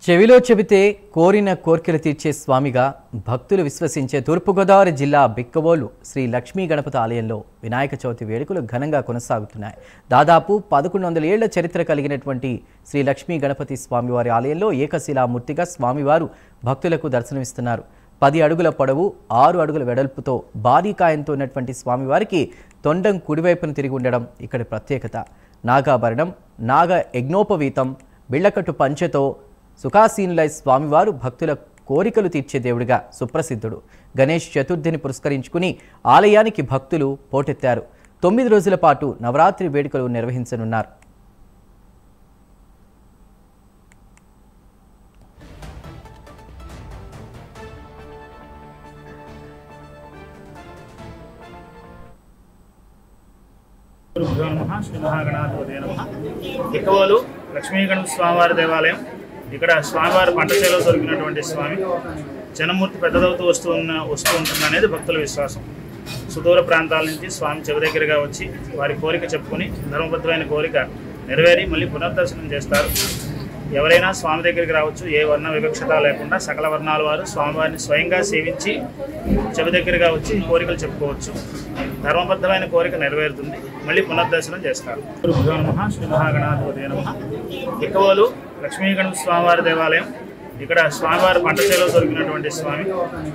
చెవిలో చెబితే కోరిన కోర్కెలు తీర్చే స్వామిగా భక్తులు విశ్వసించే తూర్పుగోదావరి జిల్లా బిక్కవోలు శ్రీ లక్ష్మీ గణపతి ఆలయంలో వినాయక చవితి వేడుకలు ఘనంగా కొనసాగుతున్నాయి. దాదాపు 1100 ఏళ్ల చరిత్ర కలిగినటువంటి శ్రీ లక్ష్మీ గణపతి స్వామివారి ఆలయంలో ఏకశిలామూర్తిగా స్వామివారు భక్తులకు దర్శనమిస్తున్నారు. 10 అడుగుల పొడవు 6 అడుగుల వెడల్పుతో భారీ కాయంతో ఉన్నటువంటి స్వామివారికి తొండం కుడివైపున తిరిగి ఉండడం ఇక్కడ ప్రత్యేకత. నాగాభరణం, నాగ యజ్ఞోపవీతం, బిళ్ళకట్టు పంచెతో సుఖాసీనులై స్వామివారు భక్తుల కోరికలు తీర్చే దేవుడిగా సుప్రసిద్ధుడు. గణేష్ చతుర్థిని పురస్కరించుకుని ఆలయానికి భక్తులు పోటెత్తారు. 9 రోజుల పాటు నవరాత్రి వేడుకలు నిర్వహించనున్నారు. శ్రీ మహాగణాధిపతయే నమః. బిక్కవోలు లక్ష్మీ గణపతి స్వామివారి దేవాలయం. ఇక్కడ స్వామివారి పంటచేలో దొరికినటువంటి స్వామి జనమూర్తి పెద్దదవుతూ వస్తూ ఉంటుంది అనేది భక్తుల విశ్వాసం. సుదూర ప్రాంతాల నుంచి స్వామి చెవి దగ్గరగా వచ్చి వారి కోరిక చెప్పుకొని ధర్మబద్ధమైన కోరిక నెరవేరి మళ్ళీ పునర్దర్శనం చేస్తారు. ఎవరైనా స్వామి దగ్గరికి రావచ్చు. ఏ వర్ణ వివక్షత లేకుండా సకల వర్ణాల వారు స్వామివారిని స్వయంగా సేవించి చెవి దగ్గరగా వచ్చి కోరికలు చెప్పుకోవచ్చు. ధర్మబద్ధమైన కోరిక నెరవేరుతుంది. మళ్ళీ పునర్దర్శనం చేస్తారు. శ్రీ మహాగణాధిపతయే నమః. బిక్కవోలు లక్ష్మీ గణపతి స్వామివారి దేవాలయం. ఇక్కడ స్వామివారి పంటచేలో దొరికినటువంటి స్వామి